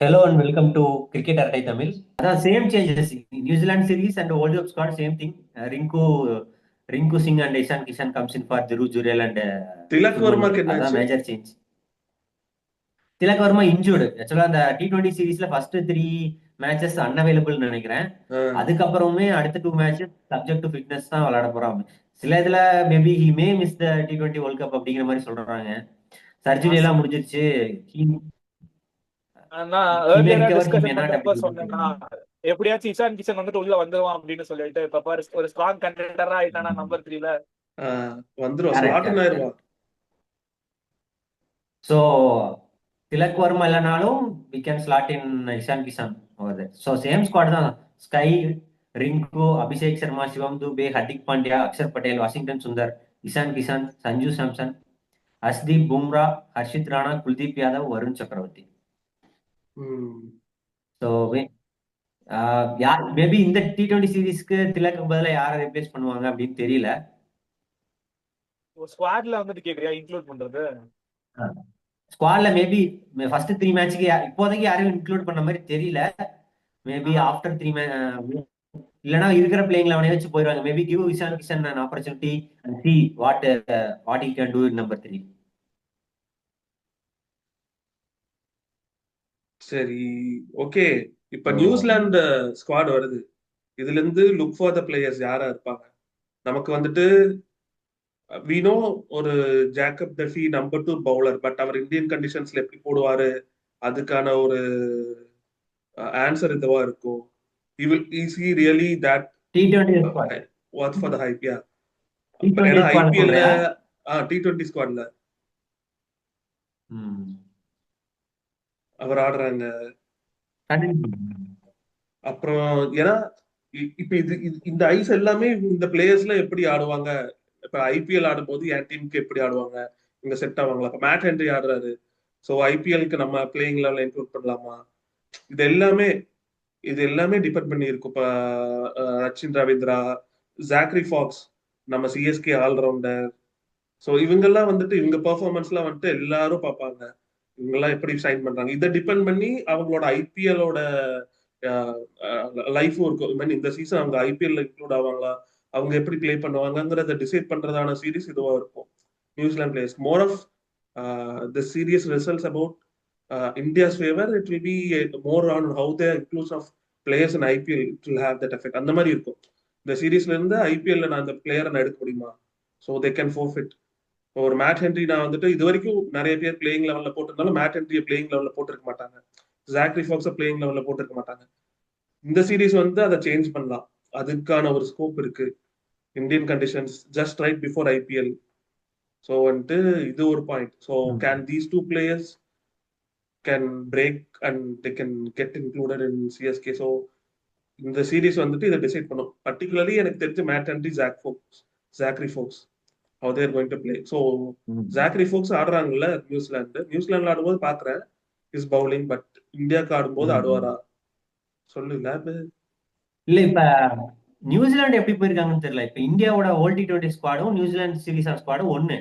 Hello and welcome to Cricket Artai Tamil. அதான் same changes New Zealand series and world cup squad same thing. Rinku Singh and Ishan Kishan comes in for Dhruv Jurel and Tilak Shubman வர்மாக்கு கில். அதான் என்னாச்சு? Major change. Tilak Varma injured. ஆக்சுவலா அந்த T20 சீரிஸ்ல first 3 matches unavailable நினைக்கிறேன். அதுக்கப்புறமே அடுத்த 2 matches subject to fitness தான் விளையாட போறாங்க. சில இதுல maybe he may miss the T20 world cup அப்படிங்கிற மாதிரி சொல்றாங்க. சர்ஜரி நான் எல்லாம் முடிஞ்சிருச்சு. நான் ஹி மே ஏர்லியரா recover, he may discussion not பண்றப்ப அப்படின்னு சொன்னேன்னா சொல்றாங்க. எப்படியாச்சும் இஷான் கிஷன் வந்துட்டு உள்ள வந்துருவான் அப்படின்னு சொல்லிட்டு இப்ப ஒரு ஸ்ட்ராங் கண்டெண்டரா ஆயிட்டானா நம்பர் 3ல. வந்துரும், கரெக்ட் ஸ்லாட்டன் கரெக்ட். ஆயிருவான். ஸோ திலக் வர்மா இல்லைனாலும் we can slot in Ishan Kishan over that. So same squad தான். SKY, Rinku, Abhishek Sharma, Shivam Dube, Hardik Pandya, Axar Patel, Washington Sundar, Ishan Kishan, Sanju Samson, Arshdeep Bumrah, Harshit Rana, Kuldeep Yadav, Varun Chakravarthy. So யார் மேபி இந்த T20 சீரீஸ்க்கு திலக்கு பதிலா யாரை ரிப்ளேஸ் பண்ணுவாங்க அப்படின்னு தெரியல. ஸ்குவாட்ல வந்துட்டு கேக்குறியா இன்க்ளூட் பண்றது? ஸ்குவாட்ல மேபி ஃபர்ஸ்ட் 3 மேட்சுக்கு இப்போதைக்கு யாரையும் இன்க்ளூட் பண்ண மாதிரி தெரியல. மேபி ஆஃப்டர் 3 இல்லனா இருக்கிற பிளேயிங்ல அவனே வச்சு போயிடுவாங்க. Maybe give Ishan Kishan an opportunity and see what he can do in number 3. சரி, ஓகே. இப்ப So நியூசிலாந்து ஸ்குவாட் வருது. இதுல இருந்து லுக் ஃபார் த பிளேயர்ஸ் யாரா இருப்பாங்க? நமக்கு வந்துட்டு we know ஒரு Jacob Duffy number 2 bowler, but அவர் இந்தியன் கண்டிஷன்ஸ்ல எப்படி போடுவாரு, அதுக்கான ஒரு ஆன்சர் இதுவா இருக்கும். Is he really that T20 squad. worth for the hype? Yeah. T20 ஏன்னா squad ஐபிஎல்ல சொல்றியா? T20 ஸ்குவாட்ல அவர் ஆடுறாங்க. அப்புறம் ஏன்னா இப்ப இந்த ஐஸ் எல்லாமே இந்த பிளேயர்ஸ்ல எப்படி ஆடுவாங்க? இப்ப ஐபிஎல் ஆடும்போது என் டீமுக்கு எப்படி ஆடுவாங்க, இங்க செட் ஆவாங்களா? இப்ப மேட் ஹென்ரி ஆடுறாரு, ஸோ ஐபிஎல்க்கு நம்ம பிளேயிங் லெவல்ல இன்க்ளூட் பண்ணலாமா? இது எல்லாமே இது எல்லாமே டிபெண்ட் பண்ணி இருக்கும். இப்ப ரச்சின் ரவீந்திரா, ஜாக்ரி ஃபாக்ஸ், நம்ம சிஎஸ்கே ஆல்ரவுண்டர். ஸோ இவங்கெல்லாம் வந்துட்டு இவங்க பெர்ஃபார்மன்ஸ்லாம் வந்துட்டு எல்லாரும் பார்ப்பாங்க. இவங்கெல்லாம் எப்படி சைன் பண்றாங்க, இதை டிபெண்ட் பண்ணி அவங்களோட ஐபிஎலோட லைஃபும் இருக்கும். மீன் இந்த சீசன் அவங்க ஐபிஎல்ல இன்க்ளூட் ஆவாங்களா, அவங்க எப்படி பிளே பண்ணுவாங்கங்கிறத டிசைட் பண்றதான சீரிஸ் இதுவா இருக்கும். New Zealand players more of the series results about India's favour. It will be more on how the inclusion of players in IPL. It will have that effect. அந்த மாதிரி இருக்கும். இந்த சீரீஸ்ல இருந்து ஐபிஎல்ல நான் அந்த பிளேயரை நான் எடுக்க முடியுமா, ஸோ தே கேன் ஃபோர்ஃபிட். ஒரு மேட் ஹென்ரி நான் வந்துட்டு இது வரைக்கும் நிறைய பேர் பிளேயிங் லெவல்ல போட்டிருந்தாலும் மேட் ஹென்ரியை பிளேயிங் லெவல்ல போட்டிருக்க மாட்டாங்க, ஜாக்ரி ஃபாக்ஸை பிளேயிங் லெவல்ல போட்டிருக்க மாட்டாங்க. இந்த சீரீஸ் வந்து அதை சேஞ்ச் பண்ணலாம். அதுக்கான ஒரு ஸ்கோப் இருக்கு. Indian conditions just right before IPL. So வந்துட்டு இது ஒரு point. So can these two players can break and they can get included in CSK. So இந்த சீரீஸ் வந்துட்டு இதை டிசைட் பண்ணும். பர்டிகுலர்லி எனக்கு தெரிஞ்ச Matt Henry, Zachary Foulkes, how they are going to play. So Zachary Foulkes ஆடுறாங்கல்ல நியூசிலாந்துல ஆடும்போது பாக்குறேன் இஸ் பவுலிங், பட் இந்தியாவுக்கு ஆடும்போது ஆடுவாரா சொல்லு லேப். இல்ல இப்ப நியூசிலாந்து எப்படி போயிருக்காங்கன்னு தெரியல. இப்ப இந்தியாவோட T20 ஸ்குவாடும் நியூசிலாந்து சீரீஸ் ஸ்குவாடும் ஒண்ணு.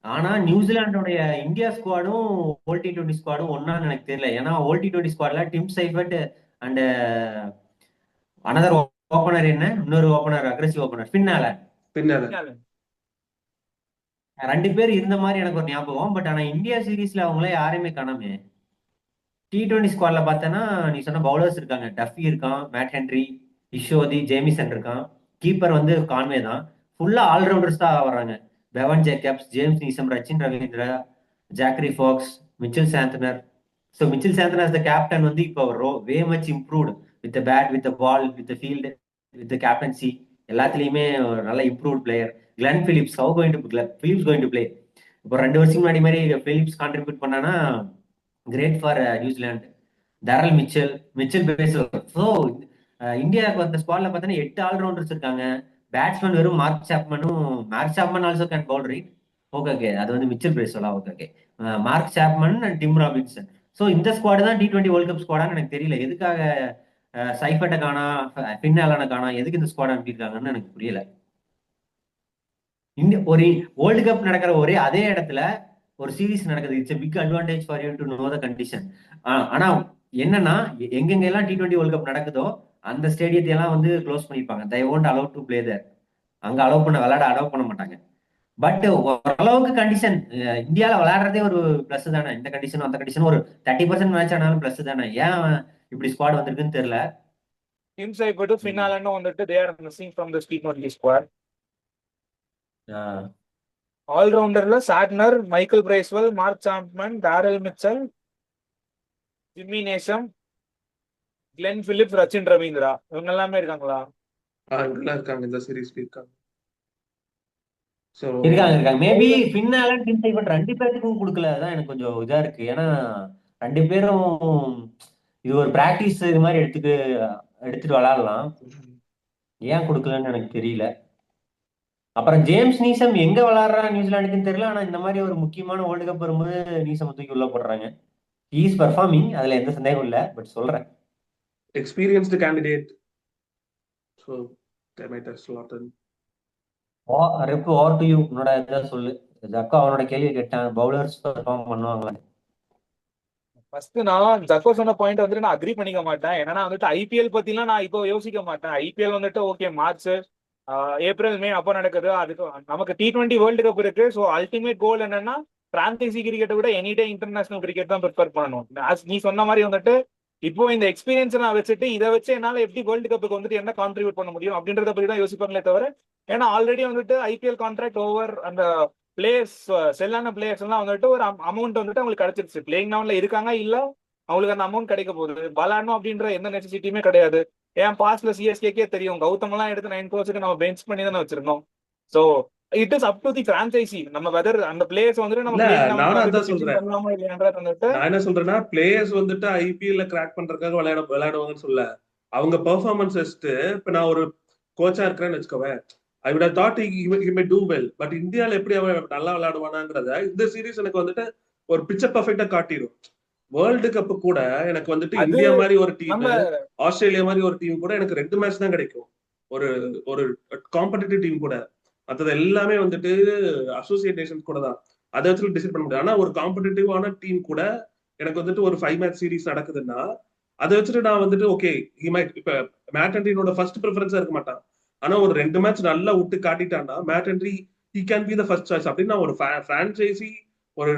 ஆனா நியூசிலாண்டோடைய இந்தியா ஸ்குவாடும் T20 ஸ்குவாடும் ஒன்னான்னு எனக்கு தெரியல. ஏன்னா T20 ஸ்குவாட்ல Tim Seifert and another opener, என்ன இன்னொரு ஓபனர், அக்ரெசிவ் ஓபனர் பின்னால 2 பேர் இருந்த மாதிரி எனக்கு ஒரு ஞாபகம். பட் ஆனா இந்தியா சீரீஸ்ல அவங்கள யாரையுமே காணாமே. T20 ஸ்குவாட்ல பார்த்தேன்னா நீ சொன்ன பவுலர்ஸ் இருக்காங்க. டஃபி இருக்கான், மேட் ஹென்ரி, இஷோதி, ஜேமிசன் இருக்கான். கீப்பர் வந்து கான்வே தான். ஃபுல்லா ஆல்ரவுண்டர்ஸ் தான் வர்றாங்க. பெவன் ஜேக்கப்ஸ், ஜேம்ஸ் நீசம், Rachin Ravindra, jaggery Fox, Mitchell சாந்தனர். So Mitchell சாந்தனர் the captain வந்து இப்போ வே much improved with bat, with ball, with field, with captaincy. எல்லாத்துலயுமே ஒரு நல்ல improved player. கிளன் Philips, Philips going to play. இப்போ 2 வருஷம் முன்னாடி மாதிரி பிலிப்ஸ் கான்ட்ரிபியூட் பண்ணானா great for New Zealand. டரல் Mitchell, Mitchell Basel. So இந்தியாவுக்கு அந்த ஸ்குவாட்ல பார்த்தீங்கன்னா 8 ஆல்ரவுண்டர்ஸ் இருக்காங்க. பேட்ஸ்மேன் வெறும் mark Chapman also can Pavul right. Okay okay, அது வந்து மிச்சல் பேசலா. Okay okay, mark Chapman and dim Robinson. So இந்த ஸ்குவாடு தான் T20 வேர்ல்ட் கப் ஸ்குவாடான்னு எனக்கு தெரியல. எதுக்காக சைஃபர்ட்டை காணா, ஃபின் காணா, எதுக்கு இந்த ஸ்குவாட் அனுப்பியிருக்காங்கன்னு எனக்கு புரியல. ஒரு வேர்ல்டு கப் நடக்கிற அதே இடத்துல ஒரு சீரிஸ் நடக்குது. It's big advantage for you to know the condition. ஆனா என்னன்னா, எங்கெங்க எல்லாம் T20 வேர்ல்ட் கப் நடக்குதோ அந்த ஸ்டேடியத்தை எல்லாம் வந்து க்ளோஸ் பண்ணிருப்பாங்க. they won't allow to play there. அங்க விளையாட அலோவ் பண்ண மாட்டாங்க. பட் ஓரளவுக்கு கண்டிஷன் இந்தியால விளையாடுறதே ஒரு பிளஸ் தானே. இந்த கண்டிஷனும் அந்த கண்டிஷனும் ஒரு 30% மேட்ச் ஆனாலும் பிளஸ் தானே. ஏன் இப்படி ஸ்குவாட் வந்திருக்குன்னு தெரியல. டீம்ஸ் இப்போட்டு ஃபினாலன்னு வந்துட்டு they are missing from the T20 squad. ஆல்ரவுண்டர்ல Santner, Michael Bracewell, Mark Chapman, Daryl Mitchell, Jimmy Neesham, Glenn Phillips, Rachin Ravindra இவங்க எல்லாமே இருக்காங்களா? இங்கெல்லாம் இருக்காங்க, இந்த சீரீஸ்ல இருக்காங்க. ஸோ இருக்காங்க. மேபி ஃபின்னால டீம் சைட் பட் 2 பேருக்கும் கொடுக்கல. அதான் எனக்கு கொஞ்சம் இதா இருக்கு. ஏன்னா 2 பேரும் இது ஒரு பிராக்டிஸ் இது மாதிரி எடுத்துட்டு விளையாடலாம். ஏன் கொடுக்கலன்னு எனக்கு தெரியல. அப்புறம் ஜேம்ஸ் நீசம் எங்க விளையாடுறா நியூசிலாந்துக்குன்னு தெரியல. ஆனா இந்த மாதிரி ஒரு முக்கியமான வேர்ல்டு கப் வரும்போது நீசம் தூக்கி உள்ள போடுறாங்க. இஸ் பெர்ஃபார்மிங், அதுல எந்த சந்தேகம் இல்ல. பட் சொல்றேன், experienced candidate. So they might have slotted. Rep over to you. உன்னோட இதை சொல்லு. ஜக்கோ அவனோட கேள்வி கேட்டான், பவுலர்ஸ் பெர்ஃபார்ம் பண்ணுவாங்களா. ஃபர்ஸ்ட் நான் ஜக்கோ சொன்ன பாயிண்ட் வந்துட்டு நான் அக்ரி பண்ணிக்க மாட்டேன். ஏன்னா வந்துட்டு ஐபிஎல் பத்திலாம் நான் இப்போ யோசிக்க மாட்டேன். ஐபிஎல் வந்துட்டு ஓகே மார்ச், ஏப்ரல், மே அப்போ நடக்குது. அதுக்கு நமக்கு T20 வேர்ல்டு கப் இருக்கு. ஸோ அல்டிமேட் கோல் என்னன்னா பிரான்சைசி கிரிக்கெட்டை விட எனி டே இன்டர்நேஷனல் கிரிக்கெட் தான் ப்ரிஃபர் பண்ணணும். நீ சொன்ன மாதிரி வந்துட்டு இப்போ இந்த எக்ஸ்பீரியன்ஸ் நான் வச்சுட்டு இதை வச்சு என்னால எப்படி வேர்ல்டு கப்புக்கு வந்துட்டு என்ன கான்ட்ரிபியூட் பண்ண முடியும் அப்படின்றத பத்தி தான் யோசிப்பாங்களே தவிர, ஏன்னா ஆல்ரெடி வந்துட்டு ஐபிஎல் கான்ட்ராக்ட் ஓவர், அந்த பிளேயர்ஸ் செல்லான பிளேயர்ஸ் எல்லாம் வந்துட்டு ஒரு அமௌண்ட் வந்துட்டு அவங்களுக்கு கிடைச்சிருச்சு. பிளேயிங் லெவன்ல இருக்காங்க, இல்ல அவங்களுக்கு அந்த அமௌண்ட் கிடைக்க போகுது. விளையாடணும் அப்படின்ற எந்த நெசசிட்டியுமே கிடையாது. ஏன் பாஸ்ட்ல சிஎஸ்கேக்கே தெரியும், கௌதம் எல்லாம் எடுத்து 9 கோச்சுக்கு நம்ம பெஞ்ச் பண்ணி தானே வச்சிருந்தோம். So it is up to the franchise. நம்ம வெதர் அந்த பிளேயர்ஸ் வந்துட்டு நம்ம நானும் அதான் சொல்றேன். பண்ணலாமா இல்லையான்றது வந்துட்டு நான் என்ன சொல்றேன்னா, பிளேயர்ஸ் வந்துட்டு ஐபிஎல்ல கிராக் பண்றதுக்காக விளையாடுவாங்கன்னு சொல்ல, அவங்க பெர்ஃபார்மன்ஸ் வச்சுட்டு இப்ப நான் ஒரு கோச்சா இருக்கிறேன்னு வச்சுக்கோவேன், I would have thought he may do well. But இந்தியால எப்படி அவன் நல்லா விளையாடுவானாங்கிறத இந்த சீரிஸ் எனக்கு வந்துட்டு ஒரு பிக்சர் பர்ஃபெக்டா காட்டிடும். வேர்ல்டு கப் கூட எனக்கு வந்துட்டு அது இந்தியா மாதிரி ஒரு டீம், நம்ம ஆஸ்திரேலியா மாதிரி ஒரு டீம் கூட எனக்கு 2 மேட்ச் தான் கிடைக்கும். ஒரு ஒரு காம்படிட்டிவ் டீம் கூட. மற்றது எல்லாமே வந்துட்டு அசோசியேட் நேஷன்ஸ் கூட தான். அதை வச்சு டிசைட் பண்ண முடியாது. ஆனா ஒரு காம்படிட்டிவான டீம் கூட எனக்கு வந்துட்டு ஒரு 5 மேட்ச் சீரிஸ் நடக்குதுன்னா அதை வச்சுட்டு நான் வந்துட்டு ஓகே இப்ப மேட் ஹென்ரியோட ஃபர்ஸ்ட் ப்ரிஃபரன்ஸா இருக்க மாட்டான். ஆனா ஒரு 2 மேட்ச் நல்லா விட்டு காட்டிட்டான்னா Matt Henry he can be the first choice அப்படின்னு நான் ஒரு பிரான்சைசி ஒரு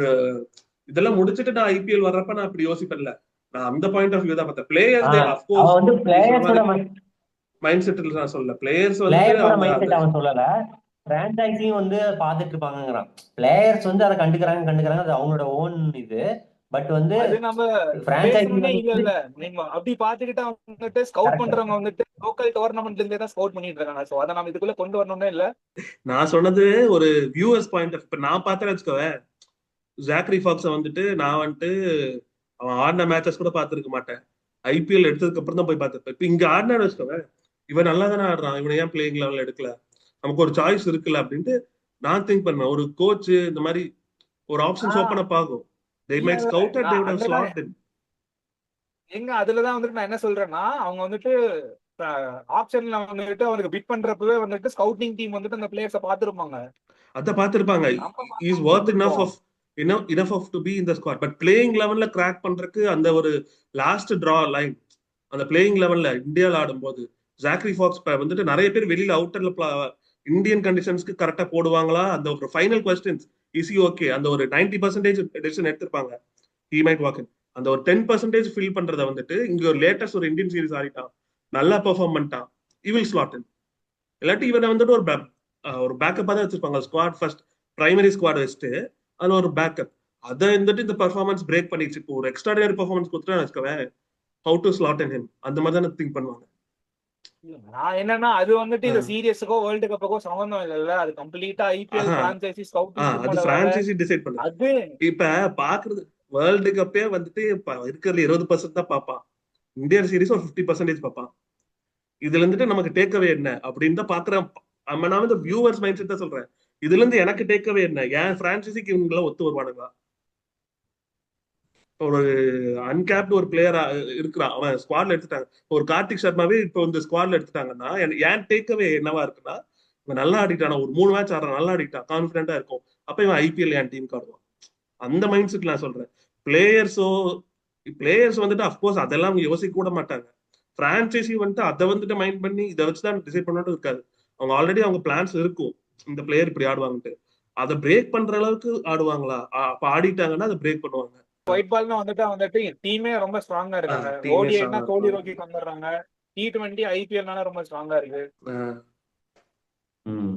இதெல்லாம் முடிச்சுட்டு நான் ஐபிஎல் வர்றப்ப நான் அப்படி யோசிப்பேன்ல. நான் அந்த பாயிண்ட் ஆஃப் வியூ தான் பார்த்தேன். பிளேயர்ஸ் மைண்ட் செட்ல நான் சொல்லல. பிளேயர்ஸ் வந்து அவன் சொல்லல, பிரான்சைஸியும் வந்து பாத்துட்டு இருப்பாங்கங்கறான். பிளேயர்ஸ் வந்து அதை கண்டுக்கறாங்க, அது அவங்களோட ஓன் இது. பட் வந்து அது நம்ம பிரான்சைஸி இல்ல நீங்க அப்படி பாத்துக்கிட்டா வந்துட்டு ஸ்கவுட் பண்றவங்க வந்துட்டு லோக்கல் டோர்னமெண்ட்ல இருந்தே தான் ஸ்கவுட் பண்ணிட்டு இருக்காங்க. சோ அதை நம்ம இதுக்குள்ள கொண்டு வரணும்னே இல்ல. நான் சொன்னது ஒரு வியூவர்ஸ் பாயிண்ட் ஆஃப். இப்ப நான் பார்த்தேன்னு வச்சுக்கோவேன், ஜாக்ரி ஃபாக்ஸை வந்துட்டு நான் வந்துட்டு அவன் ஆடின மேட்சஸ் கூட பார்த்துருக்க மாட்டேன். ஐபிஎல் எடுத்ததுக்கு அப்புறம் தான் போய் பார்த்துருப்பேன். இப்ப இங்க ஆடினான்னு வச்சுக்கோவேன், இவன் நல்லா தானே ஆடுறான், இவனை ஏன் பிளேயிங் லெவல்ல எடுக்கல, நமக்கு ஒரு சாய்ஸ் இருக்குல்ல அப்படின்ட்டு நான் திங்க் பண்ணேன். ஒரு கோச் இந்த மாதிரி ஒரு ஆப்ஷன்ஸ் ஓப்பன் அப் ஆகும். they might scout it, they would have slotted in. எங்க அதுலதான் வந்துட்டு நான் என்ன சொல்றேன்னா, அவங்க வந்துட்டு ஆப்ஷன்ல வந்துட்டு அவனுக்கு பிட் பண்றப்பவே வந்துட்டு ஸ்கவுட்டிங் டீம் வந்துட்டு அந்த பிளேயர்ஸை பார்த்திருப்பாங்க. அத பார்த்திருப்பாங்க. Is worth enough of to be in the squad. But playing லெவல்ல கிராக் பண்றதுக்கு அந்த ஒரு லாஸ்ட் டிரா லைன், அந்த பிளேயிங் லெவல்ல இந்தியால ஆடும்போது ஜாக்ரி ஃபாக்ஸ் வந்துட்டு நிறைய பேர் வெளியில அவுட்டர்ல இந்தியன் கண்டிஷன்ஸ்க்கு கரெக்டா போடுவாங்களா, அந்த ஒரு ஃபைனல் கொஸ்டின்ஸ் இஸ் ஓகே, அந்த ஒரு 90% டெசிஷன் எடுத்திருப்பாங்க. he might walk in. அந்த ஒரு 10% ஃபில் பண்றத வந்துட்டு இங்க ஒரு லேட்டஸ்ட் ஒரு இந்தியன் சீரிஸ் ஆடிட்டான், நல்லா பெர்ஃபார்ம் பண்ணிட்டான், he will slot in. இல்லாட்டி இவனை வந்துட்டு ஒரு பேக்கப்பா தான் வச்சிருப்பாங்க. ஸ்குவாட் ஃபர்ஸ்ட் பிரைமரி ஸ்குவாட் வச்சுட்டு அது ஒரு பேக்கப். அதை வந்துட்டு இந்த பெர்ஃபார்மன்ஸ் பிரேக் பண்ணிடுச்சு. இப்போ ஒரு எக்ஸ்ட்ராடினரி பெர்ஃபார்மன்ஸ் கொடுத்துட்டா வச்சுக்கவேன், how to slot in him, அந்த மாதிரி தான் திங்க் பண்ணுவாங்க. நான் என்னன்னா அது வந்துட்டு இந்த சீரியஸுக்கோ வேர்ல்டு கப்புக்கோ சம்பந்தம் இல்ல. அது கம்ப்ளீட்டா ஐபிஎல் பிரான்சைசி ஸ்கவுட்டிங் அது பிரான்சைசி டிசைட் பண்ணுது. அது இப்ப பாக்குறது வேர்ல்டு கப்பே வந்துட்டு இருக்கிறதுல 20% தான் பாப்பான். இந்தியன் சீரிஸ் ஒரு 50% பாப்பான். இதுல இருந்துட்டு நமக்கு டேக்அவே என்ன அப்படின்னு தான் பாக்குறேன். நான் வந்து வியூவர்ஸ் மைண்ட் செட் தான் சொல்றேன். இதுல இருந்து எனக்கு டேக்அவே என்ன, ஏன் பிரான்சைசிக்கு இவங்க எல்லாம் ஒத்து வருவானுங்களா? ஒரு அன்கேப்டு ஒரு பிளேயரா இருக்கிறான், அவன் ஸ்குவாட்ல எடுத்துட்டாங்க. ஒரு கார்த்திக் சர்மாவே இப்போ இந்த ஸ்குவாட்ல எடுத்துட்டாங்கன்னா ஏன் டேக்அவே என்னவா இருக்குன்னா, இவன் நல்லா ஆடிட்டான், ஒரு 3 மேட்ச் ஆடுறான், நல்லா ஆடிட்டான், கான்பிடண்டா இருக்கும், அப்ப இவன் ஐபிஎல் என் டீம் ஆடுவான். அந்த மைண்ட் செட் நான் சொல்றேன். பிளேயர்ஸ் வந்துட்டு அஃப்கோர்ஸ் அதெல்லாம் அவங்க யோசிக்க கூட மாட்டாங்க. பிரான்ச்சைசி வந்துட்டு அதை வந்துட்டு மைண்ட் பண்ணி இதை வச்சுதான் டிசைட் பண்ணட்டும் இருக்காது. அவங்க ஆல்ரெடி அவங்க பிளான்ஸ் இருக்கும், இந்த பிளேயர் இப்படி ஆடுவாங்கட்டு. அதை பிரேக் பண்ற அளவுக்கு ஆடுவாங்களா? அப்ப ஆடிட்டாங்கன்னா அதை பிரேக் பண்ணுவாங்க. ஒயிட் பால்னா வந்துட்டு டீமே ரொம்ப ஸ்ட்ராங்கா இருக்காங்க. டீமே ஓடிஐனா ஸ்ட்ராங்கா கோலி இருக்கும். ரோஹித் வந்துடுறாங்க. T20 ஐபிஎல்னால ரொம்ப ஸ்ட்ராங்கா இருக்கு. ம்.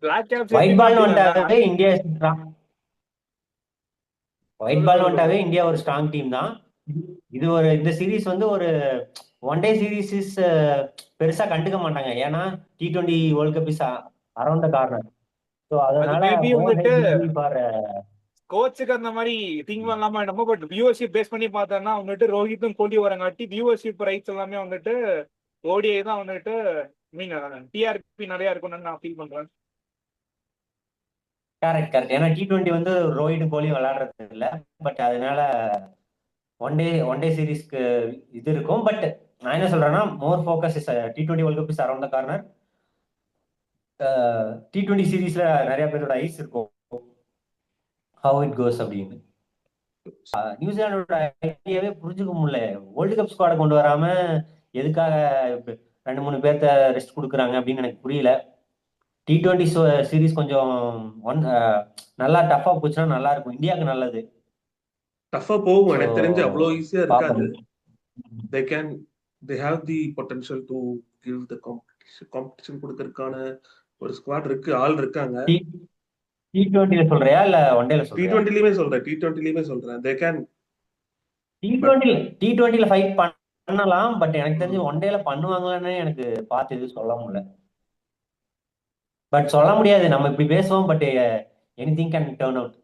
பிளாக் கேப்ஸ் ஒயிட் எப்பயுமே பால் அப்படிதாங்க. வந்துட்டாவே India strong. White ball வந்துட்டாவே India ஒரு ஸ்ட்ராங் டீம் தான். இது இந்த சீரீஸ் வந்து ஒரு ஒன் டே சீரீஸ் பெருசா கண்டுக்க மாட்டாங்க. ஏன்னா T20 world cup is around the corner. So அது அதனால மேபி மோர் வந்துட்டு ஹைப் வில் பி ஃபார். கோச்சுக்கு அந்த மாதிரி திங்க் பண்ணலாமா என்னமோ. பட் வியூவர்ஷிப் பேஸ் பண்ணி பார்த்தோம்னா வந்துட்டு ரோஹித்தும் கோலி வரங்காட்டி வியூவர்ஷிப் ரைட்ஸ் எல்லாமே வந்துட்டு ஓடிஐ தான் வந்துட்டு மீன் டிஆர்பி நிறைய இருக்கும்னு நான் ஃபீல் பண்றேன். கரெக்ட். ஏன்னா T20 வந்து ரோஹித் கோலி விளையாடுறது இல்லை. பட் அதனால ஒன் டே சீரீஸ்க்கு இது இருக்கும். பட் நான் என்ன சொல்றேன்னா, மோர் focus is T20 world cup is around the corner. T20 சீரீஸ்ல நிறைய பேரோட ஐஸ் இருக்கும், ஹவ் இட் கோஸ் அப்படின்னு. நியூசிலாண்டோட ஐடியாவே புரிஞ்சுக்க முடியல. வேர்ல்டு கப் ஸ்குவாட கொண்டு வராம எதுக்காக 2-3 பேர்த்த ரெஸ்ட் கொடுக்குறாங்க அப்படின்னு எனக்கு புரியல. T20 சீரீஸ் கொஞ்சம் நல்லா டஃபா போச்சுன்னா நல்லா இருக்கும், இந்தியாவுக்கு நல்லது. டஃபா போகும், ஸோ எனக்கு தெரிஞ்சு அவ்வளோ ஈஸியா இருக்காது. பார்ப்போம். they have the potential to give the competition கொடுக்கறதுக்கான ஒரு ஸ்குவாட் இருக்கு, ஆள் இருக்காங்க. T20 சொல்றியா இல்ல ஒன் டேல சொல்றியா? T20லயுமே சொல்றேன் they can. T20ல ஃபைட் பண்ணலாம். பட் எனக்கு தெரிஞ்சு ஒன் டேல பண்ணுவாங்களான்னு எனக்கு பார்த்து எதுவும் சொல்ல முடியல. பட் சொல்ல முடியாது, நம்ம இப்படி பேசுவோம். But anything can turn out.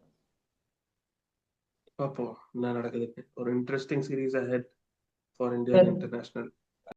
பார்ப்போம் என்ன நடக்குது. ஒரு interesting series ahead for Indian international.